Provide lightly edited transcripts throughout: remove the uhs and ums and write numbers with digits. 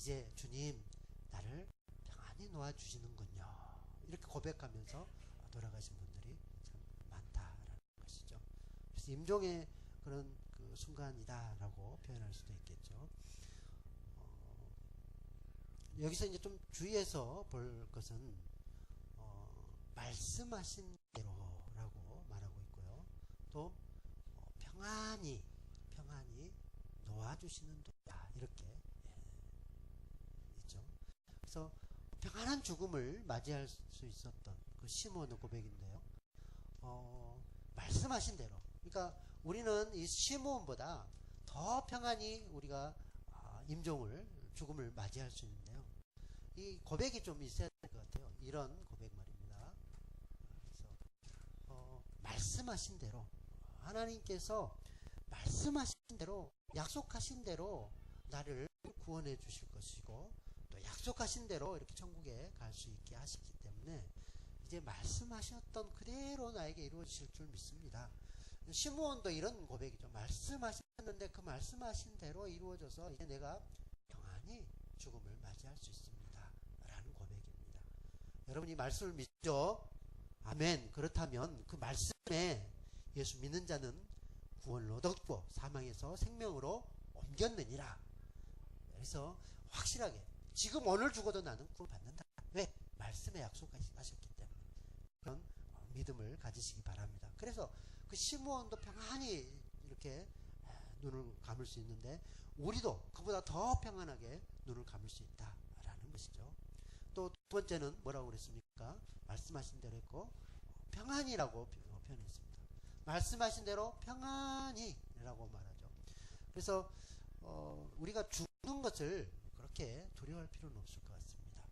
이제 주님 나를 평안히 놓아주시는군요. 이렇게 고백하면서 돌아가신 분들이 참 많다라는 것이죠. 그래서 임종의 그런 그 순간이다라고 표현할 수도 있겠죠. 여기서 이제 좀 주의해서 볼 것은 말씀하신 대로라고 말하고 있고요. 또 평안히 놓아주시는 도다 이렇게 있죠. 그래서 평안한 죽음을 맞이할 수 있었던 그 시므온의 고백인데요. 말씀하신 대로, 그러니까 우리는 이 시므온보다 더 평안히 우리가 죽음을 맞이할 수 있는데요. 이 고백이 좀 있어야 될 것 같아요. 이런 고백 말입니다. 그래서 말씀하신 대로, 하나님께서 말씀하신 대로, 약속하신 대로 나를 구원해 주실 것이고, 또 약속하신 대로 이렇게 천국에 갈 수 있게 하시기 때문에 이제 말씀하셨던 그대로 나에게 이루어지실 줄 믿습니다. 시므온도 이런 고백이죠. 말씀하셨는데 그 말씀하신 대로 이루어져서 이제 내가 평안히 죽음을 맞이할 수 있습니다 라는 고백입니다. 여러분 이 말씀을 믿죠? 아멘. 그렇다면 그 말씀에 예수 믿는 자는 구원을 얻었고 사망에서 생명으로 옮겼느니라. 그래서 확실하게 지금 오늘 죽어도 나는 구원받는다. 왜? 말씀에 약속하셨기 때문에. 그런 믿음을 가지시기 바랍니다. 그래서 그 시므온도 평안히 이렇게 눈을 감을 수 있는데 우리도 그보다 더 평안하게 눈을 감을 수 있다라는 것이죠. 또 두 번째는 뭐라고 그랬습니까? 말씀하신 대로 했고 평안이라고 표현했습니다. 말씀하신 대로 평안히라고 말하죠. 그래서 우리가 죽는 것을 그렇게 두려워할 필요는 없을 것 같습니다.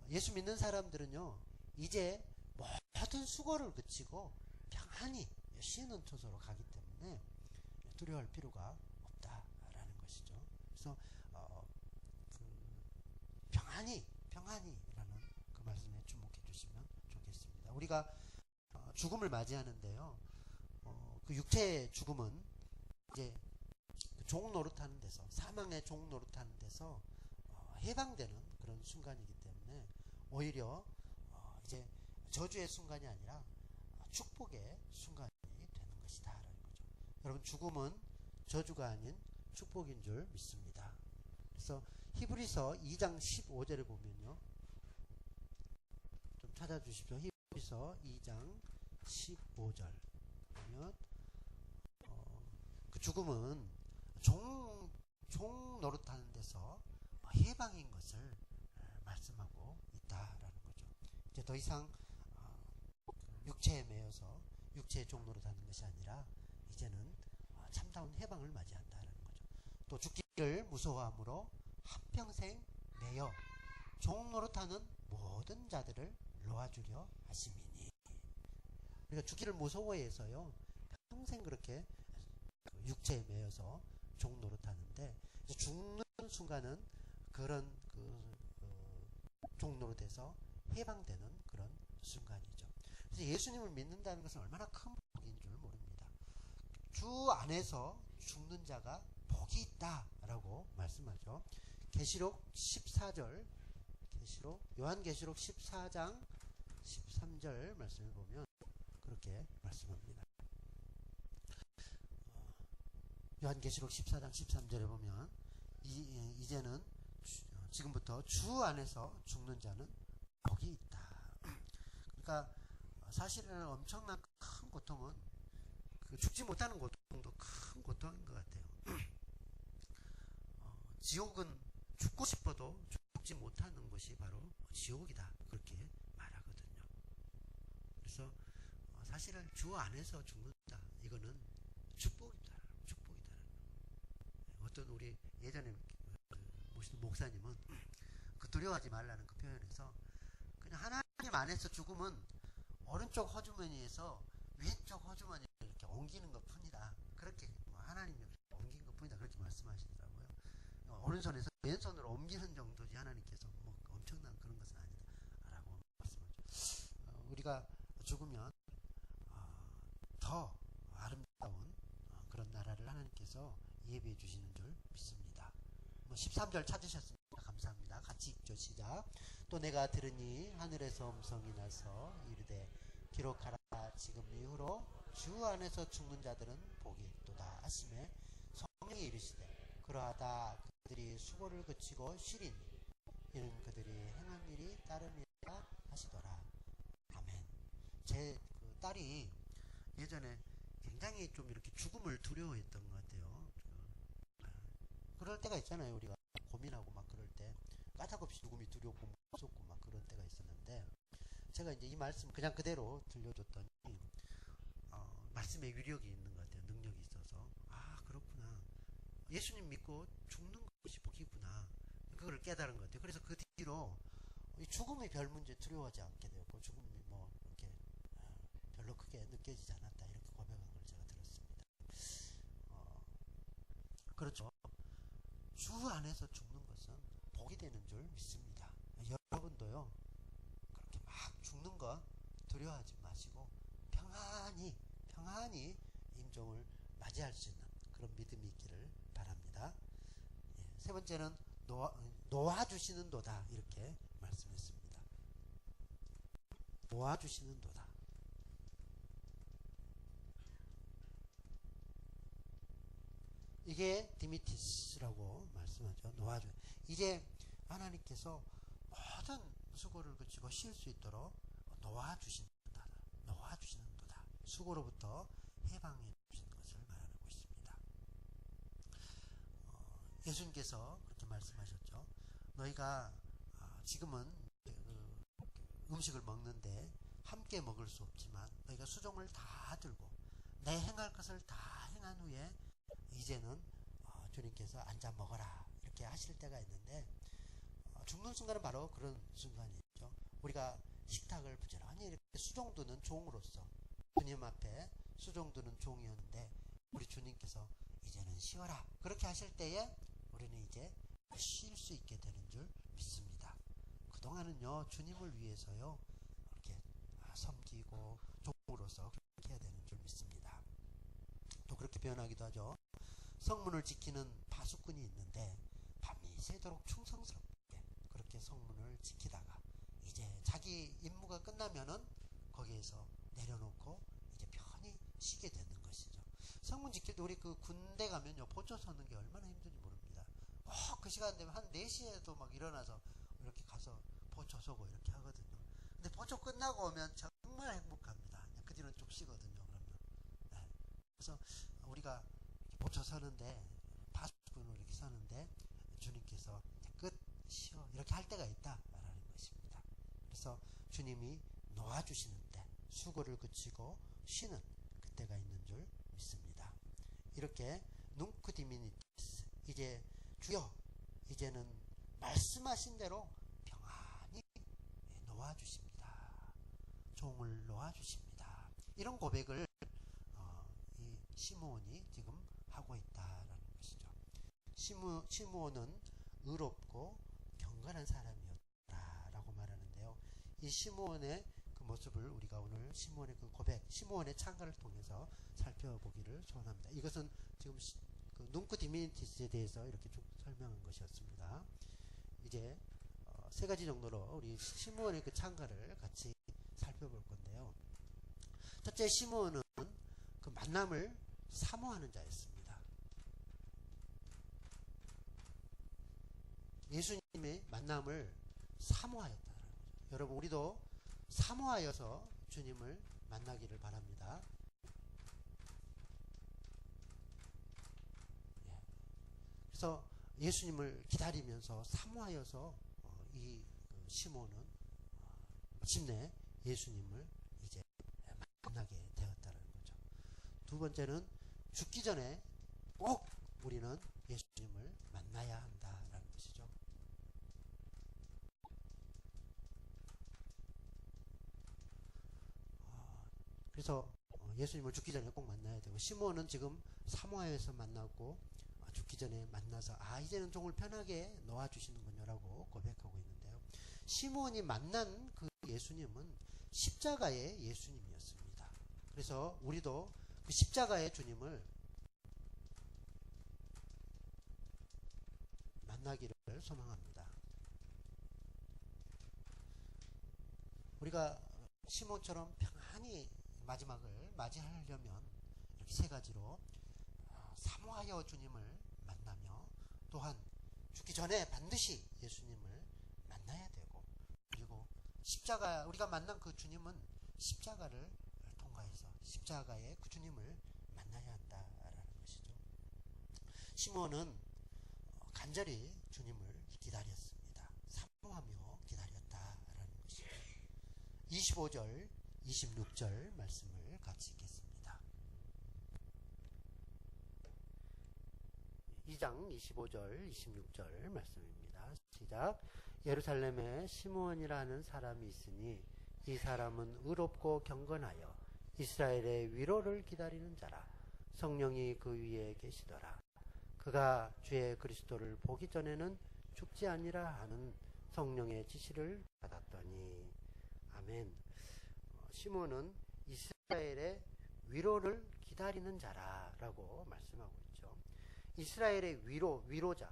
예수 믿는 사람들은요, 이제 모든 수고를 그치고 평안히 쉬는 처소로 가기 때문에 두려워할 필요가 없다라는 것이죠. 그래서 평안히라는 그 말씀에 주목해 주시면 좋겠습니다. 우리가 죽음을 맞이하는데요, 그 육체의 죽음은 이제 종 노릇하는 데서, 사망의 종 노릇하는 데서 해방되는 그런 순간이기 때문에 오히려 이제 저주의 순간이 아니라 축복의 순간이 되는 것이다라는 거죠. 여러분 죽음은 저주가 아닌 축복인 줄 믿습니다. 그래서 히브리서 2장 15절에 보면요, 좀 찾아주십시오. 히브리서 2장 15절 보면 그 죽음은 종 노릇하는 데서 해방인 것을 말씀하고 있다라는 거죠. 이제 더 이상 육체에 매여서 육체의 종 노릇하는 것이 아니라 이제는 참다운 해방을 맞이한다라는 거죠. 또 죽기를 무서워함으로 한평생 매여 종 노릇하는 모든 자들을 놓아주려 하심이니. 그러니까 죽기를 무서워해서요, 평생 그렇게 육체에 매여서 종 노릇하는데 죽는 순간은 그런 종 노릇에서 해방되는 그런 순간이죠. 그래서 예수님을 믿는다는 것은 얼마나 큰 복인 줄 모릅니다. 주 안에서 죽는 자가 복이 있다라고 말씀하죠. 계시록 14절, 요한계시록 14장 13절 말씀을 보면 그렇게 말씀합니다. 요한계시록 14장 13절에 보면 이제는 지금부터 주 안에서 죽는 자는 복이 있다. 그러니까 사실은 엄청난 큰 고통은 죽지 못하는 고통도 큰 고통인 것 같아요. 지옥은 죽고 싶어도 죽지 못하는 것이 바로 지옥이다, 그렇게 말하거든요. 그래서 사실은 주 안에서 죽는다, 이거는 축복이다. 어떤 우리 예전에 모시던 목사님은 그 두려워하지 말라는 그 표현에서 그냥 하나님 안에서 죽음은 오른쪽 허주머니에서 왼쪽 허주머니를 이렇게 옮기는 것 뿐이다, 그렇게 하나님이 옮긴 것 뿐이다, 그렇게 말씀하시더라고요. 오른손에서 왼손으로 옮기는 정도지 하나님께서 뭐 엄청난 그런 것은 아니다 라고 말씀하죠. 우리가 죽으면 더 아름다운 그런 나라를 하나님께서 예비해 주시는 줄 믿습니다. 13절 찾으셨습니까? 감사합니다. 시작. 또 내가 들으니 하늘에서 음성이 나서 이르되 기록하라. 지금 이후로 주 안에서 죽는 자들은 복이 있도다 하시매 성령이 이르시되 그러하다 그들이 수고를 그치고 쉬리니 이는 그들이 행한 일이 따름이라 하시더라. 아멘. 제 그 딸이 예전에 굉장히 좀 이렇게 죽음을 두려워했던 것 같아요. 그럴 때가 있잖아요. 우리가 고민하고 막 그럴 때 까닭없이 죽음이 두렵고 무섭고 막 그런 때가 있었는데, 제가 이제 이 말씀 그냥 그대로 들려줬더니 말씀에 위력이 있는 것 같아요. 능력이 있어서, 아 그렇구나, 예수님 믿고 죽는 것이 복이구나, 그걸 깨달은 것 같아요. 그래서 그 뒤로 이 죽음이 별 문제 두려워하지 않게 되었고, 죽음이 뭐 이렇게 별로 크게 느껴지지 않았다, 이렇게 고백한 걸 제가 들었습니다. 그렇죠. 주 안에서 죽는 것은 복이 되는 줄 믿습니다. 여러분도요, 그렇게 막 죽는 거 두려워하지 마시고 평안히 임종을 맞이할 수 있는 그런 믿음이 있기를 바랍니다. 세 번째는 놓아주시는 도다, 이렇게 말씀했습니다. 놓아주시는 도다. 이게 디미티스라고 말씀하죠. 놓아줘. 이제 하나님께서 모든 수고를 그치고 쉴 수 있도록 놓아주시는 도다. 놓아주시는 도다. 수고로부터 해방해 주시는 것을 말하고 있습니다. 예수님께서 그렇게 말씀하셨죠. 너희가 지금은 음식을 먹는데 함께 먹을 수 없지만 너희가 수종을 다 들고 내 행할 것을 다 행한 후에 이제는 주님께서 앉아 먹어라, 이렇게 하실 때가 있는데, 죽는 순간은 바로 그런 순간이죠. 우리가 식탁을 부지런히 이렇게 수종두는 종으로서 주님 앞에 수종두는 종이었는데, 우리 주님께서 이제는 쉬어라, 그렇게 하실 때에 우리는 이제 쉴 수 있게 되는 줄 믿습니다. 그동안은요, 주님을 위해서요 이렇게 섬기고 종으로서 그렇게 해야 되는 줄 믿습니다. 또 그렇게 표현하기도 하죠. 성문을 지키는 파수꾼이 있는데 밤이 새도록 충성스럽게 그렇게 성문을 지키다가 이제 자기 임무가 끝나면은 거기에서 내려놓고 이제 편히 쉬게 되는 것이죠. 성문 지킬 때 우리 그 군대 가면요, 보초 서는 게 얼마나 힘든지 모릅니다. 그 시간 되면 한 4시에도 막 일어나서 이렇게 가서 보초 서고 이렇게 하거든요. 근데 보초 끝나고 오면 정말 행복합니다. 그 뒤로는 좀 쉬거든요. 그러면. 그래서 우리가 보초 서는데, 파수꾼으로 이렇게 서는데 주님께서 끝 쉬어 이렇게 할 때가 있다라는 것입니다. 그래서 주님이 놓아주시는 때, 수고를 그치고 쉬는 그때가 있는 줄 믿습니다. 이렇게 눅크 디미니티스, 이제 주여 이제는 말씀하신 대로 평안히 놓아주십니다. 종을 놓아주십니다. 이런 고백을 이 시므온이 지금 하고 있다라는 것이죠. 시므온은 의롭고 경건한 사람이었다라고 말하는데요. 이 시므온의 그 모습을 우리가 오늘 시므온의 그 고백, 시므온의 찬가를 통해서 살펴보기를 소원합니다. 이것은 지금 그 눅크 디미니티스에 대해서 이렇게 쭉 설명한 것이었습니다. 이제 세 가지 정도로 우리 시므온의 그 찬가를 같이 살펴볼 건데요. 첫째, 시므온은 그 만남을 사모하는 자였습니다. 예수님의 만남을 사모하였다는 거죠. 여러분, 우리도 사모하여서 주님을 만나기를 바랍니다. 그래서 예수님을 기다리면서 사모하여서 이 시몬은 마침내 예수님을 이제 만나게 되었다는 거죠. 두 번째는 죽기 전에 꼭 우리는 예수님을 만나야 한다라는 것이죠. 그래서 예수님을 죽기 전에 꼭 만나야 되고, 시몬은 지금 사모하여서 만나고 죽기 전에 만나서 이제는 종을 편하게 놓아주시는군요 라고 고백하고 있는데요. 시몬이 만난 그 예수님은 십자가의 예수님이었습니다. 그래서 우리도 그 십자가의 주님을 만나기를 소망합니다. 우리가 시몬처럼 평안히 마지막을 맞이하려면 이렇게 세 가지로 사모하여 주님을 만나며, 또한 죽기 전에 반드시 예수님을 만나야 되고, 그리고 십자가, 우리가 만난 그 주님은 십자가를 통과해서 십자가의 그 주님을 만나야 한다라는 것이죠. 시몬은 간절히 주님을 기다렸습니다. 사모하며 기다렸다라는 것이죠. 25절, 26절 말씀을 같이 읽겠습니다. 2장 25절, 26절 말씀입니다. 시작. 예루살렘에 시므온이라는 사람이 있으니 이 사람은 의롭고 경건하여 이스라엘의 위로를 기다리는 자라. 성령이 그 위에 계시더라. 그가 주의 그리스도를 보기 전에는 죽지 아니라 하는 성령의 지시를 받았더니. 아멘. 시몬은 이스라엘의 위로를 기다리는 자라라고 말씀하고 있죠. 이스라엘의 위로자.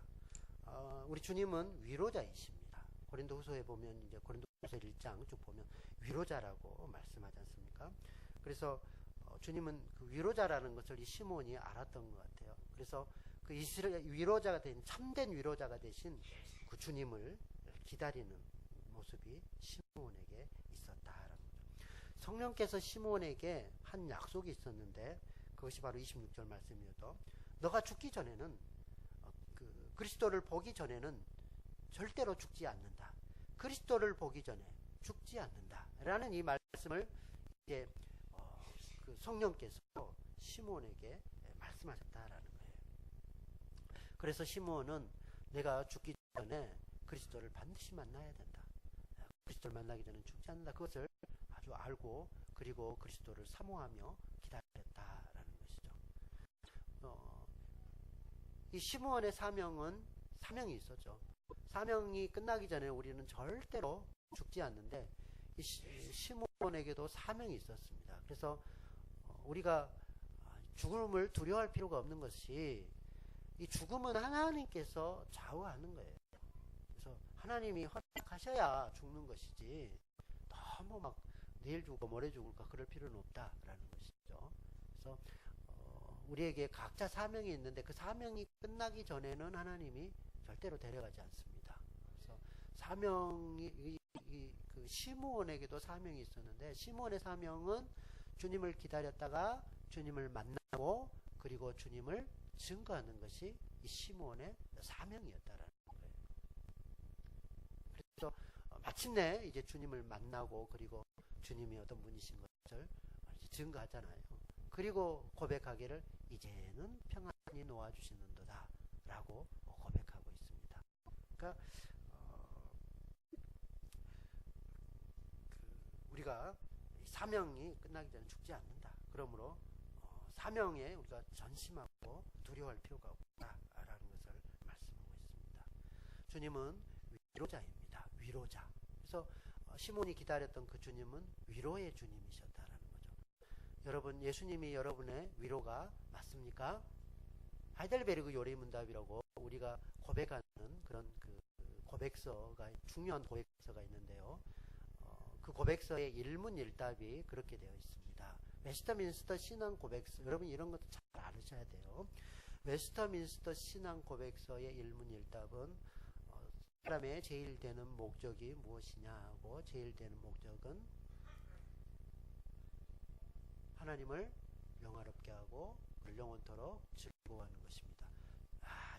우리 주님은 위로자이십니다. 고린도후서에 보면, 이제 고린도후서 1장 쭉 보면 위로자라고 말씀하지 않습니까? 그래서 주님은 그 위로자라는 것을 이 시몬이 알았던 것 같아요. 그래서 그 이스라엘 위로자가 된, 참된 위로자가 되신 그 주님을 기다리는 모습이 시몬에게 있었다라는 거죠. 성령께서 시몬에게 한 약속이 있었는데, 그것이 바로 26절 말씀이어도, 너가 죽기 전에는, 그 그리스도를 보기 전에는 절대로 죽지 않는다. 그리스도를 보기 전에 죽지 않는다. 라는 이 말씀을 이제 그 성령께서 시몬에게 말씀하셨다라는 거예요. 그래서 시몬은 내가 죽기 전에 그리스도를 반드시 만나야 된다. 그리스도를 만나기 전에 죽지 않는다. 그것을 아주 알고, 그리고 그리스도를 사모하며 기다렸다라는 것이죠. 이 시므온의 사명이 있었죠. 사명이 끝나기 전에 우리는 절대로 죽지 않는데, 이 시므온에게도 사명이 있었습니다. 그래서 우리가 죽음을 두려워할 필요가 없는 것이, 이 죽음은 하나님께서 좌우하는 거예요. 그래서 하나님이 허락하셔야 죽는 것이지, 너무 막 내일 죽을까 모레 죽을까 그럴 필요는 없다라는 것이죠. 그래서 우리에게 각자 사명이 있는데, 그 사명이 끝나기 전에는 하나님이 절대로 데려가지 않습니다. 그래서 사명이 그 시므온에게도 사명이 있었는데, 시므온의 사명은 주님을 기다렸다가 주님을 만나고, 그리고 주님을 증거하는 것이 이 시므온의 사명이었다라는 거예요. 그래서 마침내 이제 주님을 만나고, 그리고 주님이 어떤 분이신 것을 증거하잖아요. 그리고 고백하기를 이제는 평안히 놓아주시는도다 라고 고백하고 있습니다. 그러니까 우리가 사명이 끝나기 전에 죽지 않는다. 그러므로 사명에 우리가 전심하고 두려워할 필요가 없다라는 것을 말씀하고 있습니다. 주님은 위로자입니다. 위로자. 그래서 시몬이 기다렸던 그 주님은 위로의 주님이셨다라는 거죠. 여러분, 예수님이 여러분의 위로가 맞습니까? 하이델베르그 요리문답이라고 우리가 고백하는 그런 그 고백서가, 중요한 고백서가 있는데요. 그 고백서의 일문일답이 그렇게 되어 있습니다. 웨스터민스터 신앙 고백서, 여러분 이런 것도 잘 알으셔야 돼요. 웨스터민스터 신앙 고백서의 일문일답은 사람의 제일 되는 목적이 무엇이냐 하고, 제일 되는 목적은 하나님을 영화롭게 하고 영원토록 즐거워하는 것입니다.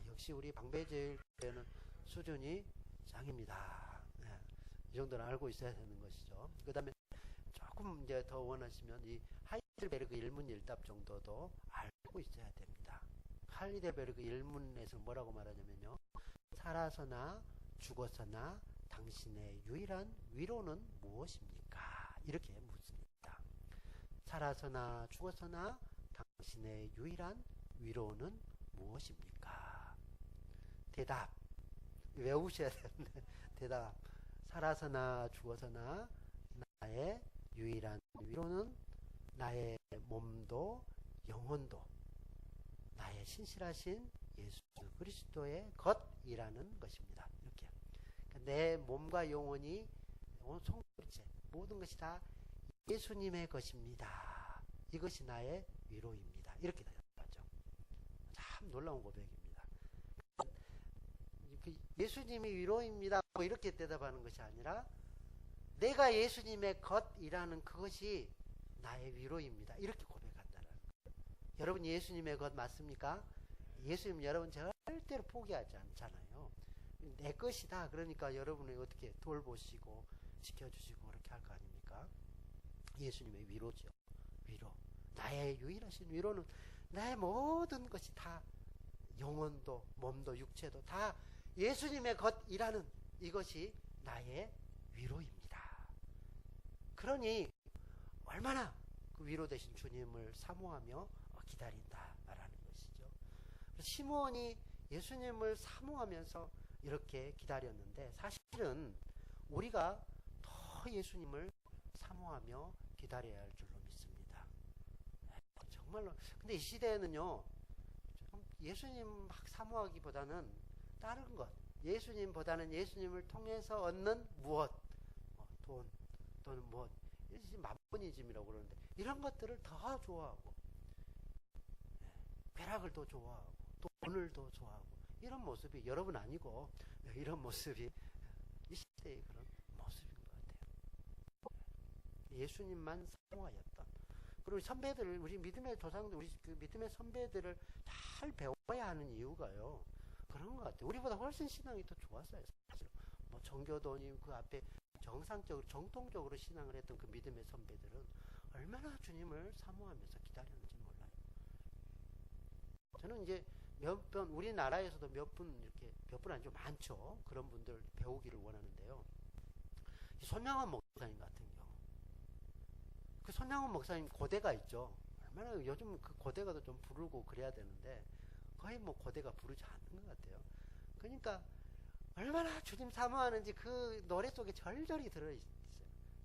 역시 우리 방배제일교회는 수준이 짱입니다. 네, 이 정도는 알고 있어야 되는 것이죠. 그 다음에 조금 이제 더 원하시면 이 하이델베르그 일문일답 정도도 알고 있어야 됩니다. 하이델베르그 일문에서 뭐라고 말하냐면요, 살아서나 죽어서나 당신의 유일한 위로는 무엇입니까? 이렇게 묻습니다. 살아서나 죽어서나 당신의 유일한 위로는 무엇입니까? 대답. 외우셔야 되는데, 대답. 살아서나 죽어서나 나의 유일한 위로는 나의 몸도 영혼도 나의 신실하신 예수 그리스도의 것이라는 것입니다. 이렇게. 내 몸과 영혼이 송두리째, 모든 것이 다 예수님의 것입니다. 이것이 나의 위로입니다. 이렇게 대답하죠. 참 놀라운 고백입니다. 예수님이 위로입니다. 뭐 이렇게 대답하는 것이 아니라 내가 예수님의 것이라는 그것이 나의 위로입니다. 이렇게 고백한다는 거예요. 여러분 예수님의 것 맞습니까? 예수님 여러분 절대로 포기하지 않잖아요. 내 것이다. 그러니까 여러분을 어떻게 돌보시고 지켜주시고 그렇게 할 거 아닙니까? 예수님의 위로죠. 위로. 나의 유일하신 위로는 나의 모든 것이 다 영혼도 몸도 육체도 다 예수님의 것이라는 이것이 나의 위로입니다. 그러니 얼마나 그 위로 되신 주님을 사모하며 기다린다라는 것이죠. 시므온이 예수님을 사모하면서 이렇게 기다렸는데 사실은 우리가 더 예수님을 사모하며 기다려야 할 줄로 믿습니다. 정말로. 근데 이 시대에는요, 예수님 막 사모하기보다는 다른 것, 예수님보다는 예수님을 통해서 얻는 무엇, 돈 또는 무엇, 마모니즘이라고 그러는데 이런 것들을 더 좋아하고 쾌락을 더 좋아하고 돈을 더 좋아하고 이런 모습이 여러분 아니고 이런 모습이 이 시대의 그런 모습인 것 같아요. 예수님만 사모하였던. 그리고 선배들, 우리 믿음의 조상들, 우리 그 믿음의 선배들을 잘 배워야 하는 이유가요. 그런 것 같아요. 우리보다 훨씬 신앙이 더 좋았어요. 사실. 뭐 정교도님 그 앞에 정상적으로 정통적으로 신앙을 했던 그 믿음의 선배들은 얼마나 주님을 사모하면서 기다렸는지 몰라요. 저는 이제 몇 번 우리나라에서도 몇 분 이렇게 몇 분 아니죠 많죠. 그런 분들 배우기를 원하는데요. 손양원 목사님 같은 경우, 그 손양원 목사님 고대가 있죠. 얼마나 요즘 그 고대가도 좀 부르고 그래야 되는데 거의 뭐 고대가 부르지 않는 것 같아요. 그러니까 얼마나 주님 사모하는지 그 노래 속에 절절히 들어있어요.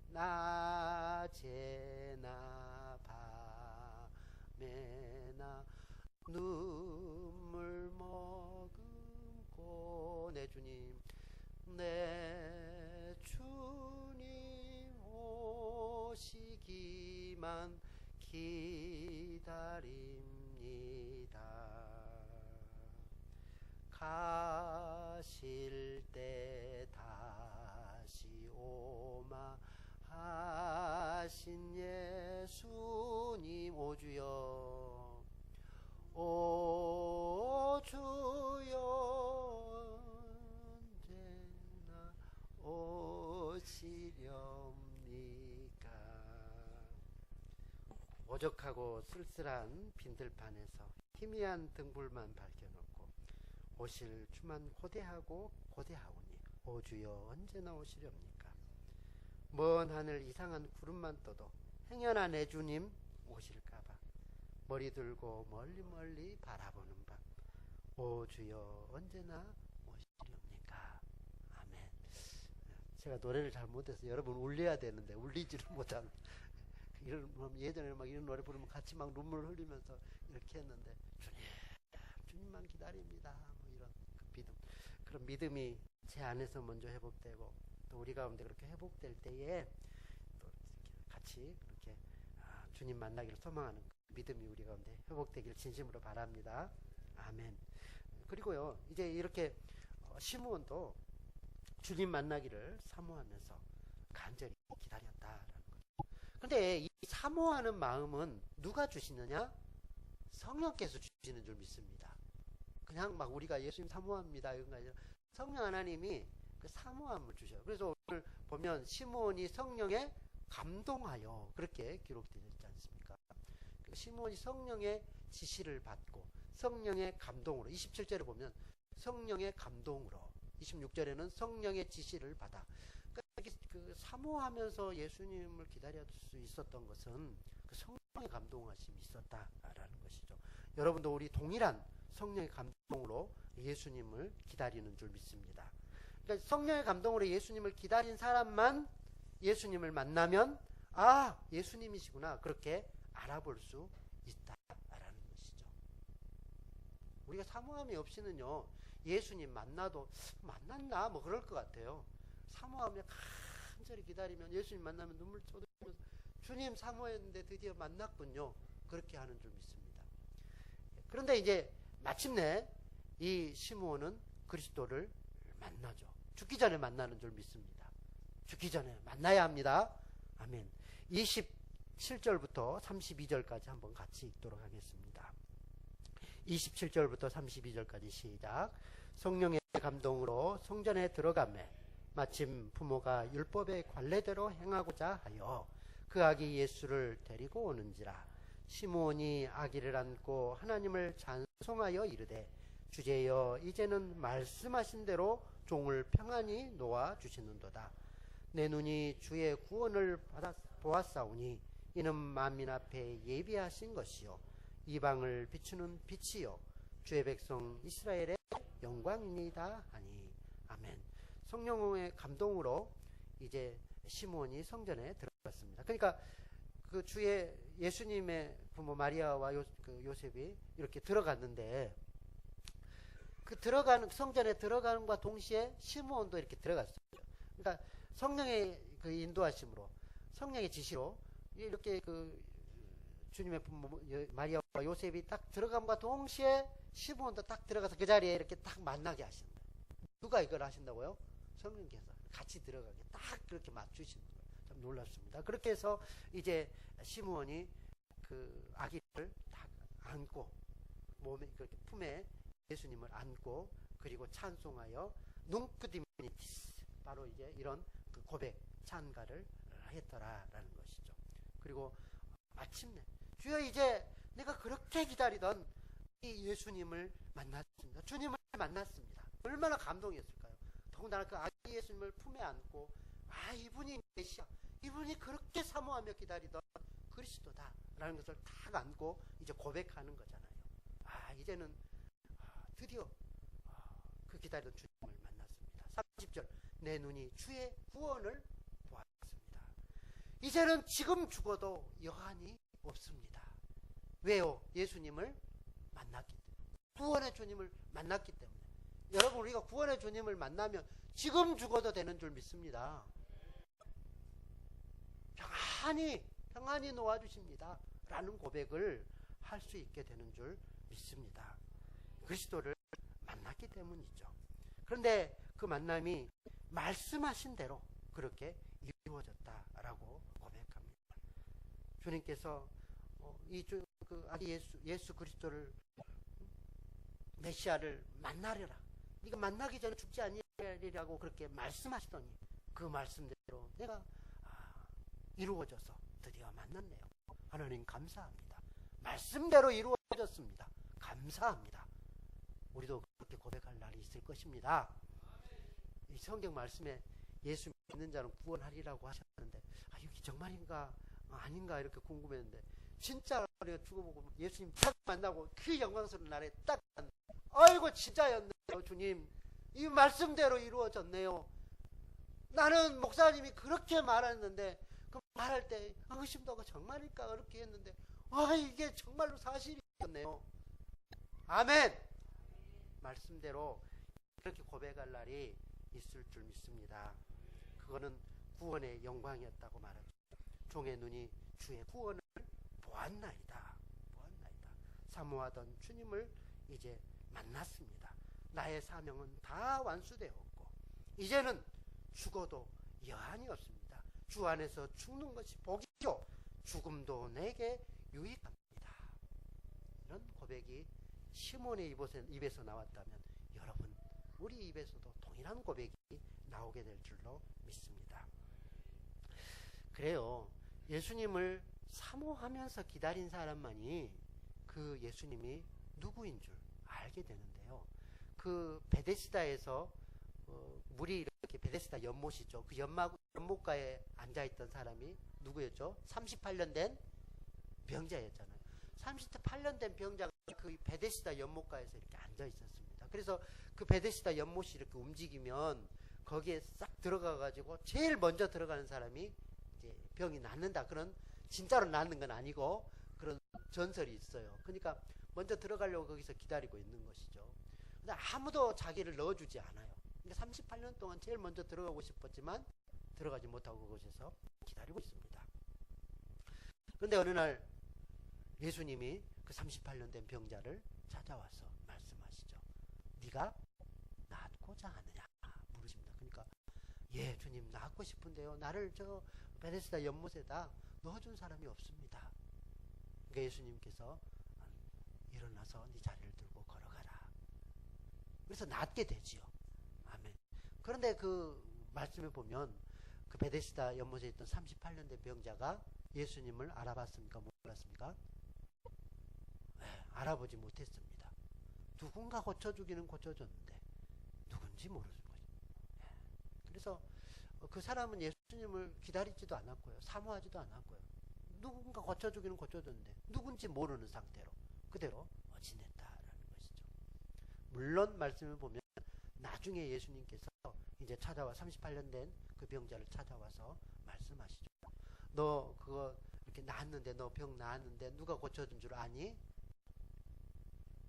낮에나 밤에나 눈물 머금고 내 주님 오시기만 기다립니다. 가실 때 다시 오마 하신 예수님 오주여 오주여 언제나 오시렵니까. 오적하고 쓸쓸한 빈들판에서 희미한 등불만 밝혀놓고 오실 주만 고대하고 고대하오니 오주여 언제나 오시렵니까. 먼 하늘 이상한 구름만 떠도 행여나 내 주님 오실까봐 머리 들고 멀리 멀리 바라보는 밤 오주여 언제나 오시렵니까. 아멘. 제가 노래를 잘 못해서 여러분 울려야 되는데 울리지를 못하는 이런, 예전에 막 이런 노래 부르면 같이 막 눈물 흘리면서 이렇게 했는데 주님만 기다립니다. 뭐 이런 그 믿음, 그런 믿음이 제 안에서 먼저 회복되고 또 우리 가운데 그렇게 회복될 때에 또 이렇게 같이 그렇게 주님 만나기를 소망하는 그 믿음이 우리 가운데 회복되길 진심으로 바랍니다. 아멘. 그리고요 이제 이렇게 시므온도 주님 만나기를 사모하면서 간절히 기다렸다라는 거죠. 근데 이 사모하는 마음은 누가 주시느냐? 성령께서 주시는 줄 믿습니다. 그냥 막 우리가 예수님 사모합니다 이런 거 아니라 성령 하나님이 그 사모함을 주셔요. 그래서 오늘 보면 시므온이 성령에 감동하여 그렇게 기록되어 있지 않습니까? 시므온이 성령의 지시를 받고 성령의 감동으로 27절에 보면 성령의 감동으로 26절에는 성령의 지시를 받아 그 사모하면서 예수님을 기다릴 수 있었던 것은 그 성령의 감동하심이 있었다라는 것이죠. 여러분도 우리 동일한 성령의 감동으로 예수님을 기다리는 줄 믿습니다. 그러니까 성령의 감동으로 예수님을 기다린 사람만 예수님을 만나면 아 예수님이시구나 그렇게 알아볼 수 있다라는 것이죠. 우리가 사모함이 없이는요 예수님 만나도 만났나 뭐 그럴 것 같아요. 사모하면 간절히 기다리면 예수님 만나면 눈물 쏟으면서 주님 사모했는데 드디어 만났군요. 그렇게 하는 줄 믿습니다. 그런데 이제 마침내 이 시므온은 그리스도를 만나죠. 죽기 전에 만나는 줄 믿습니다. 죽기 전에 만나야 합니다. 아멘. 27절부터 32절까지 한번 같이 읽도록 하겠습니다. 27절부터 32절까지 시작. 성령의 감동으로 성전에 들어가매 마침 부모가 율법의 관례대로 행하고자 하여 그 아기 예수를 데리고 오는지라. 시므온이 아기를 안고 하나님을 찬송하여 이르되 주제여 이제는 말씀하신 대로 종을 평안히 놓아 주시는도다. 내 눈이 주의 구원을 보았사오니 이는 만민 앞에 예비하신 것이요 이방을 비추는 빛이요 주의 백성 이스라엘의 영광이니이다 하니. 아멘. 성령의 감동으로 이제 시므온이 성전에 들어갔습니다. 그러니까 그 주의 예수님의 부모 마리아와 요셉이 이렇게 들어갔는데 그 성전에 들어가는과 동시에 시므온도 이렇게 들어갔어요. 그러니까 성령의 그 인도하심으로, 성령의 지시로 이렇게 그 주님의 부모 마리아와 요셉이 딱 들어감과 동시에 시므온도 딱 들어가서 그 자리에 이렇게 딱 만나게 하신다. 누가 이걸 하신다고요? 성령께서 같이 들어가게 딱 그렇게 맞추시는 거예요. 참 놀랍습니다. 그렇게 해서 이제 시므온이 그 아기를 딱 안고 몸에 그렇게 품에 예수님을 안고 그리고 찬송하여 눅크 디미니티스 바로 이제 이런 그 고백 찬가를 했더라라는 것이죠. 그리고 마침내 주여 이제 내가 그렇게 기다리던 이 예수님을 만났습니다. 주님을 만났습니다. 얼마나 감동이었을까요? 더군다나 그 아기 예수님을 품에 안고 이분이 메시아, 이분이 그렇게 사모하며 기다리던 그리스도다라는 것을 딱 안고 이제 고백하는 거잖아요. 이제는 드디어 그 기다리던 주님을 만났습니다. 30절 내 눈이 주의 구원을 보았습니다. 이제는 지금 죽어도 여한이 없습니다. 왜요? 예수님을 만났기 때문에. 구원의 주님을 만났기 때문에. 여러분 우리가 구원의 주님을 만나면 지금 죽어도 되는 줄 믿습니다. 평안히 놓아주십니다 라는 고백을 할 수 있게 되는 줄 믿습니다. 그리스도를 만났기 때문이죠. 그런데 그 만남이 말씀하신 대로 그렇게 이루어졌다라고 고백합니다. 주님께서 그 아기 예수 그리스도를 메시아를 만나려라. 네가 만나기 전에 죽지 아니하리라고 그렇게 말씀하시더니 그 말씀대로 내가 이루어져서 드디어 만났네요. 하나님 감사합니다. 말씀대로 이루어졌습니다. 감사합니다. 우리도 그렇게 고백할 날이 있을 것입니다. 이 성경 말씀에 예수 믿는 자는 구원하리라고 하셨는데 이게 정말인가 아닌가 이렇게 궁금했는데 진짜 우리가 죽어보고 예수님 딱 만나고 그 영광스러운 날에 딱 아이고 진짜였네요. 주님 이 말씀대로 이루어졌네요. 나는 목사님이 그렇게 말했는데 그 말할 때 의심도 정말일까 그렇게 했는데 이게 정말로 사실이었네요. 아멘. 말씀대로 그렇게 고백할 날이 있을 줄 믿습니다. 그거는 구원의 영광이었다고 말하죠. 종의 눈이 주의 구원을 보았나이다. 사모하던 주님을 이제 만났습니다. 나의 사명은 다 완수되었고 이제는 죽어도 여한이 없습니다. 주 안에서 죽는 것이 복이요 죽음도 내게 유익합니다. 이런 고백이 시몬의 입에서 나왔다면 여러분 우리 입에서도 동일한 고백이 나오게 될 줄로 믿습니다. 그래요. 예수님을 사모하면서 기다린 사람만이 그 예수님이 누구인 줄 알게 되는데요. 그 베데스다에서 물이 이렇게 베데스다 연못이죠. 그 연못가에 앉아있던 사람이 누구였죠? 38년 된 병자였잖아요. 38년 된 병자가 그 베데스다 연못가에서 이렇게 앉아 있었습니다. 그래서 그 베데스다 연못이 이렇게 움직이면 거기에 싹 들어가가지고 제일 먼저 들어가는 사람이 이제 병이 낫는다. 그런 진짜로 낫는 건 아니고 그런 전설이 있어요. 그러니까 먼저 들어가려고 거기서 기다리고 있는 것이죠. 근데 아무도 자기를 넣어주지 않아요. 그러니까 38년 동안 제일 먼저 들어가고 싶었지만 들어가지 못하고 그곳에서 기다리고 있습니다. 그런데 어느 날 예수님이 그 38년 된 병자를 찾아와서 말씀하시죠. 네가 낫고자 하느냐 물으십니다. 그러니까 예 주님 낫고 싶은데요. 나를 저 베데스다 연못에다 넣어준 사람이 없습니다. 그러니까 예수님께서 일어나서 네 자리를 들고 걸어가라. 그래서 낫게 되지요. 아멘. 그런데 그 말씀에 보면 그 베데스다 연못에 있던 38년 된 병자가 예수님을 알아봤습니까? 못 알았습니까? 네, 알아보지 못했습니다. 누군가 고쳐주기는 고쳐줬는데 누군지 모르는 거죠. 네. 그래서 그 사람은 예수님을 기다리지도 않았고요. 사모하지도 않았고요. 누군가 고쳐주기는 고쳐줬는데 누군지 모르는 상태로 그대로 지냈다라는 것이죠. 물론 말씀을 보면 나중에 예수님께서 이제 찾아와 38년 된 그 병자를 찾아와서 말씀하시죠. 너 그거 이렇게 나았는데 너 병 나았는데 누가 고쳐준 줄 아니?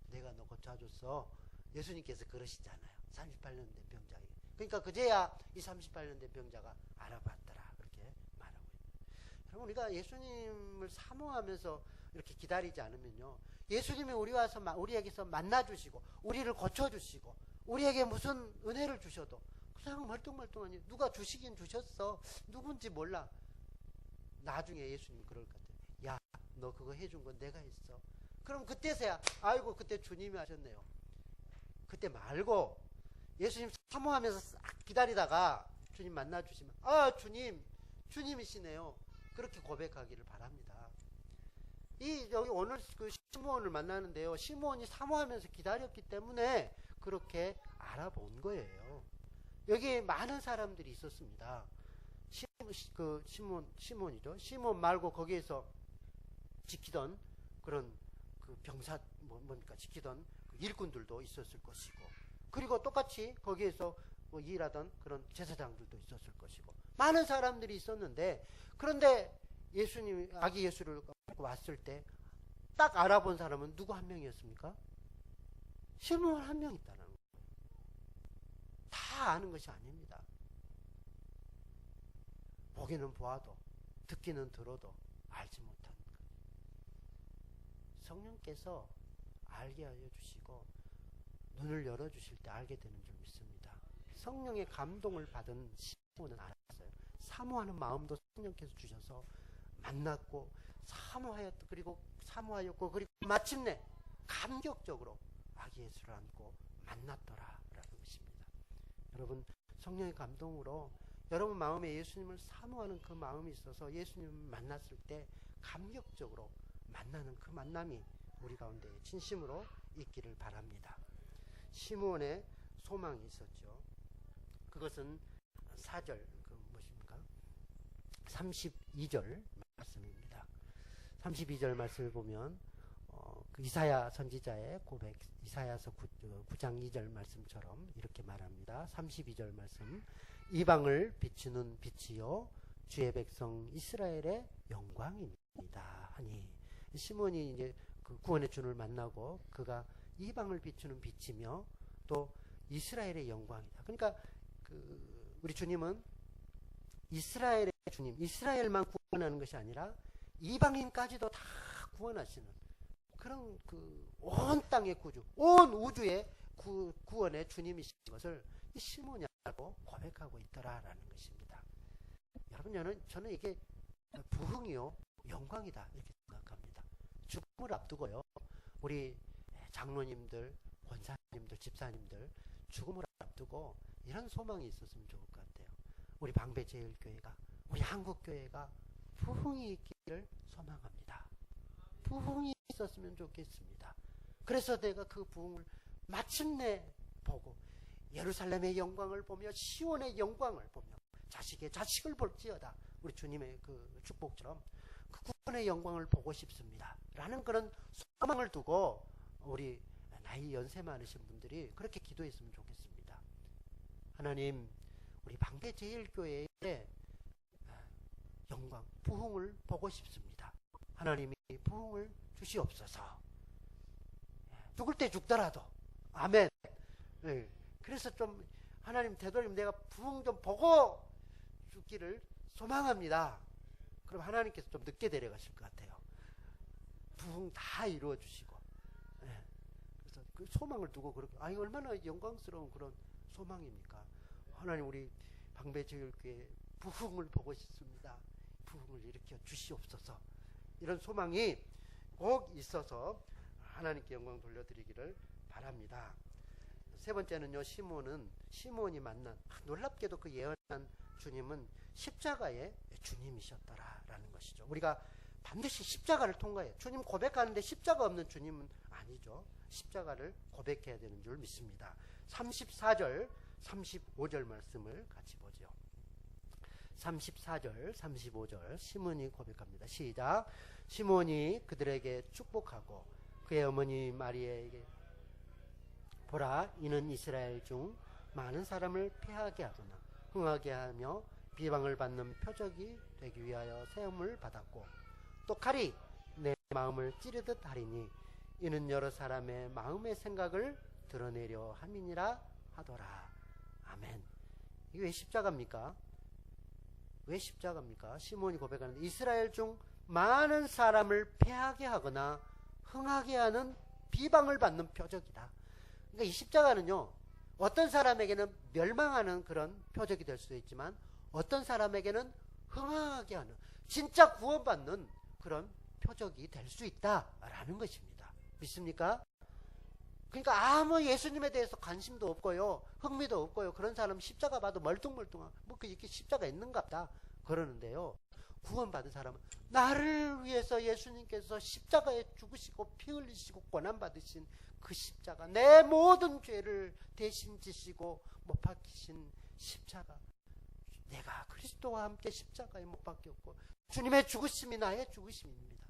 내가 너 고쳐줬어. 예수님께서 그러시잖아요. 38년 된 병자에게. 그러니까 그제야 이 38년 된 병자가 알아봤더라. 그렇게 말하고 있는. 여러분 우리가 예수님을 사모하면서 이렇게 기다리지 않으면요. 예수님이 우리에게서 만나주시고 우리를 고쳐주시고 우리에게 무슨 은혜를 주셔도 그냥 멀뚱멀뚱하니 누가 주시긴 주셨어. 누군지 몰라. 나중에 예수님이 그럴 것 같아요. 야, 너 그거 해준 건 내가 했어. 그럼 그때서야 아이고 그때 주님이 하셨네요. 그때 말고 예수님 사모하면서 싹 기다리다가 주님 만나주시면 아 주님이시네요. 그렇게 고백하기를 바랍니다. 여기 오늘 그 시므온을 만나는데요. 시므온이 사모하면서 기다렸기 때문에 그렇게 알아본 거예요. 여기에 많은 사람들이 있었습니다. 시므온이죠. 시므온 말고 거기에서 지키던 그런 그 병사 뭡니까 지키던 그 일꾼들도 있었을 것이고, 그리고 똑같이 거기에서 뭐 일하던 그런 제사장들도 있었을 것이고 많은 사람들이 있었는데, 그런데 예수님 아기 예수를 갖고 왔을 때 딱 알아본 사람은 누구 한 명이었습니까? 시므온 한 명 있다는 거예요. 다 아는 것이 아닙니다. 보기는 보아도 듣기는 들어도 알지 못한 것. 성령께서 알게 하여 주시고 눈을 열어 주실 때 알게 되는 줄 믿습니다. 성령의 감동을 받은 시므온은 알았어요. 사모하는 마음도 성령께서 주셔서 만났고 사모하였고 그리고 마침내 감격적으로 아기 예수를 안고 만났더라라는 것입니다. 여러분 성령의 감동으로 여러분 마음에 예수님을 사모하는 그 마음이 있어서 예수님을 만났을 때 감격적으로 만나는 그 만남이 우리 가운데 진심으로 있기를 바랍니다. 시므온의 소망이 있었죠. 그것은 4절 32절 말씀입니다. 32절 말씀을 보면 그 이사야 선지자의 고백, 이사야서 9장 2절 말씀처럼 이렇게 말합니다. 32절 말씀, 이방을 비추는 빛이요 주의 백성 이스라엘의 영광입니다 하니, 시몬이 이제 그 구원의 주를 만나고 그가 이방을 비추는 빛이며 또 이스라엘의 영광이다. 그러니까 우리 주님은 이스라엘의 주님, 이스라엘만 구원하는 것이 아니라 이방인까지도 다 구원하시는 그런 온 땅의 구주, 온 우주의 구원의 주님이신 것을 이 시몬이 알고 고백하고 있더라라는 것입니다. 여러분, 저는 이게 부흥이요 영광이다 이렇게 생각합니다. 죽음을 앞두고요, 우리 장로님들, 권사님들, 집사님들 죽음을 앞두고 이런 소망이 있었으면 좋을 것 같아요. 우리 방배제일교회가, 우리 한국교회가 부흥이 있기를 소망합니다. 부흥이 있었으면 좋겠습니다. 그래서 내가 그 부흥을 마침내 보고 예루살렘의 영광을 보며 시온의 영광을 보며 자식의 자식을 볼지어다, 우리 주님의 그 축복처럼 그 구원의 영광을 보고 싶습니다 라는 그런 소망을 두고 우리 나이 연세 많으신 분들이 그렇게 기도했으면 좋겠습니다. 하나님, 우리 방배제일교회의 영광, 부흥을 보고 싶습니다. 하나님이 부흥을 주시옵소서. 죽을 때 죽더라도 아멘. 그래서 좀 하나님 되도록 내가 부흥 좀 보고 죽기를 소망합니다. 그럼 하나님께서 좀 늦게 데려가실 것 같아요. 부흥 다 이루어 주시고. 예. 그래서 그 소망을 두고 그렇게, 아니 얼마나 영광스러운 그런 소망입니까? 하나님, 우리 방배제일교회 부흥을 보고 싶습니다. 부흥을 일으켜 주시옵소서. 이런 소망이 꼭 있어서 하나님께 영광 돌려드리기를 바랍니다. 세 번째는요, 시몬이 만난, 놀랍게도 그 예언한 주님은 십자가의 주님이셨더라라는 것이죠. 우리가 반드시 십자가를 통과해요. 주님 고백하는데 십자가 없는 주님은 아니죠. 십자가를 고백해야 되는 줄 믿습니다. 34절, 35절 말씀을 같이 보죠. 34절, 35절 시몬이 고백합니다. 시작. 시몬이 그들에게 축복하고 그의 어머니 마리아에게, 보라, 이는 이스라엘 중 많은 사람을 패하게 하거나 흥하게 하며 비방을 받는 표적이 되기 위하여 세움을 받았고, 또 칼이 내 마음을 찌르듯 하리니 이는 여러 사람의 마음의 생각을 드러내려 함이니라 하더라. 아멘. 이게 왜 십자가입니까? 왜 십자가입니까? 시몬이 고백하는데, 이스라엘 중 많은 사람을 패하게 하거나 흥하게 하는 비방을 받는 표적이다. 그러니까 이 십자가는요, 어떤 사람에게는 멸망하는 그런 표적이 될 수도 있지만 어떤 사람에게는 흥하게 하는, 진짜 구원받는 그런 표적이 될 수 있다라는 것입니다. 믿습니까? 그러니까 아무 예수님에 대해서 관심도 없고요, 흥미도 없고요, 그런 사람 십자가 봐도 멀뚱멀뚱한, 뭐 이렇게 십자가 있는갑다 그러는데요, 구원받은 사람은 나를 위해서 예수님께서 십자가에 죽으시고 피 흘리시고 고난받으신 그 십자가, 내 모든 죄를 대신 지시고 못 박히신 십자가, 내가 그리스도와 함께 십자가에 못 박혔고 주님의 죽으심이 나의 죽으심입니다.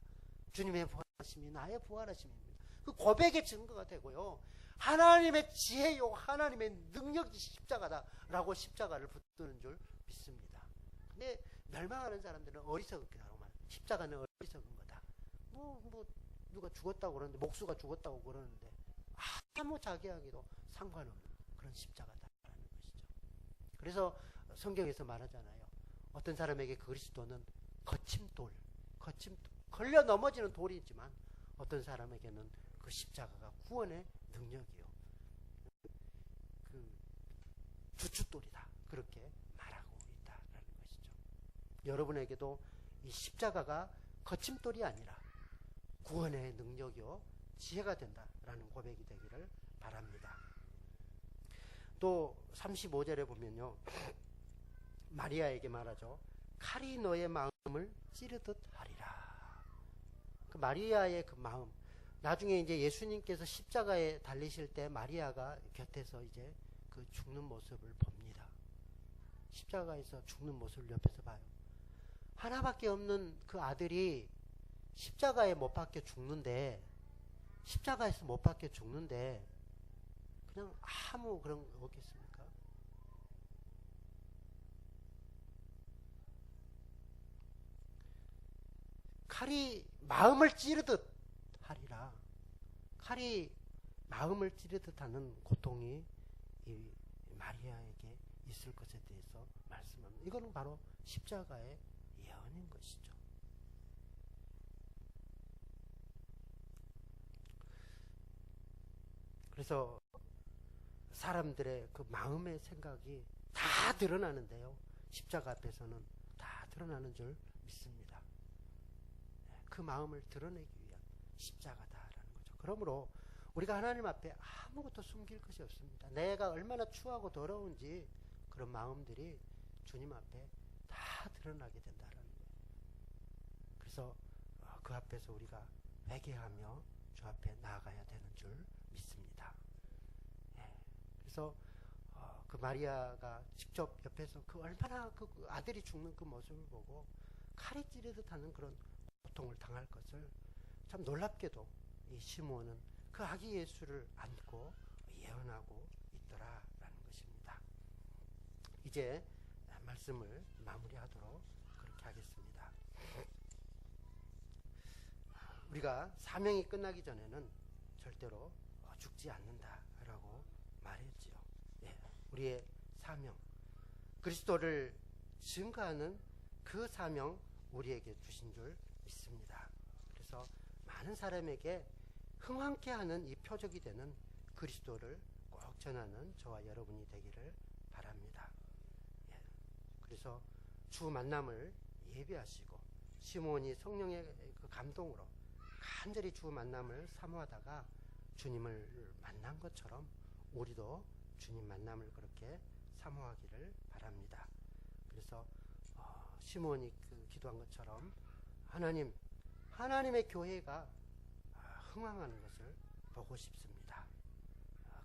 주님의 부활하심이 나의 부활하심입니다. 그 고백의 증거가 되고요, 하나님의 지혜요 하나님의 능력이 십자가다라고 십자가를 붙드는 줄 믿습니다. 근데 멸망하는 사람들은 어리석게 하고 말, 십자가는 어리석은 거다. 뭐 누가 죽었다고 그러는데, 목수가 죽었다고 그러는데 아무 자기하기도 상관없는 그런 십자가다라는 것이죠. 그래서 성경에서 말하잖아요. 어떤 사람에게 그리스도는 거친 돌, 걸려 넘어지는 돌이지만 어떤 사람에게는 그 십자가가 구원의 능력이요, 그 주춧돌이다, 그렇게 말하고 있다라는 것이죠. 여러분에게도 이 십자가가 거침돌이 아니라 구원의 능력이요 지혜가 된다라는 고백이 되기를 바랍니다. 또 35절에 보면요, 마리아에게 말하죠. 칼이 너의 마음을 찌르듯 하리라. 그 마리아의 그 마음, 나중에 이제 예수님께서 십자가에 달리실 때 마리아가 곁에서 이제 그 죽는 모습을 봅니다. 십자가에서 죽는 모습을 옆에서 봐요. 하나밖에 없는 그 아들이 십자가에 못 박혀 죽는데, 십자가에서 못 박혀 죽는데 그냥 아무 그런 거 없겠습니까? 칼이 마음을 찌르듯 하리라. 칼이 마음을 찌르듯 하는 고통이 이 마리아에게 있을 것에 대해서 말씀합니다. 이거는 바로 십자가의 예언인 것이죠. 그래서 사람들의 그 마음의 생각이 다 드러나는데요, 십자가 앞에서는 다 드러나는 줄 믿습니다. 그 마음을 드러내기 위한 십자가다라는 거죠. 그러므로 우리가 하나님 앞에 아무것도 숨길 것이 없습니다. 내가 얼마나 추하고 더러운지 그런 마음들이 주님 앞에 다 드러나게 된다라는 거예요. 그래서 그 앞에서 우리가 회개하며 주 앞에 나아가야 되는 줄 믿습니다. 그래서 그 마리아가 직접 옆에서 그 얼마나 그 아들이 죽는 그 모습을 보고 칼이 찌르듯 하는 그런 고통을 당할 것을 참 놀랍게도 이 시몬은 그 아기 예수를 안고 예언하고 있더라라는 것입니다. 이제 말씀을 마무리하도록 그렇게 하겠습니다. 우리가 사명이 끝나기 전에는 절대로 죽지 않는다라고 말했지요. 우리의 사명, 그리스도를 증거하는 그 사명 우리에게 주신 줄 믿습니다. 그래서 많은 사람에게 흥황케 하는 이 표적이 되는 그리스도를 꼭 전하는 저와 여러분이 되기를 바랍니다. 예. 그래서 주 만남을 예비하시고 시몬이 성령의 그 감동으로 간절히 주 만남을 사모하다가 주님을 만난 것처럼 우리도 주님 만남을 그렇게 사모하기를 바랍니다. 그래서 시몬이 그 기도한 것처럼 하나님의 교회가 흥황하는 것을 보고 싶습니다.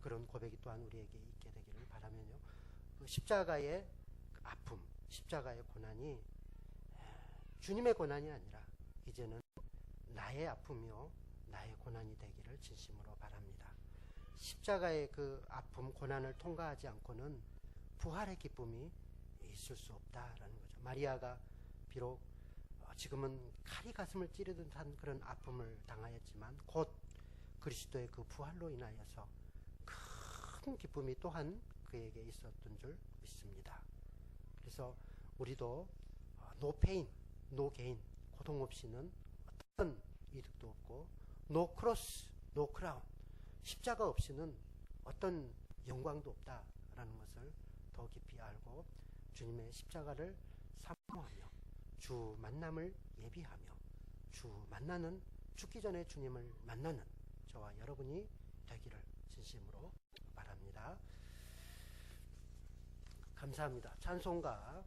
그런 고백이 또한 우리에게 있게 되기를 바라면요. 그 십자가의 아픔, 십자가의 고난이 주님의 고난이 아니라 이제는 나의 아픔이요 나의 고난이 되기를 진심으로 바랍니다. 십자가의 그 아픔, 고난을 통과하지 않고는 부활의 기쁨이 있을 수 없다라는 거죠. 마리아가 비록 지금은 칼이 가슴을 찌르듯 한 그런 아픔을 당하였지만 곧 그리스도의 그 부활로 인하여서 큰 기쁨이 또한 그에게 있었던 줄 믿습니다. 그래서 우리도 no pain, no gain, 고통 없이는 어떤 이득도 없고 no cross, no crown, 십자가 없이는 어떤 영광도 없다라는 것을 더 깊이 알고 주님의 십자가를 사모하며 주 만남을 예비하며 주 만나는 죽기 전에 주님을 만나는 저와 여러분이 되기를 진심으로 바랍니다. 감사합니다. 찬송가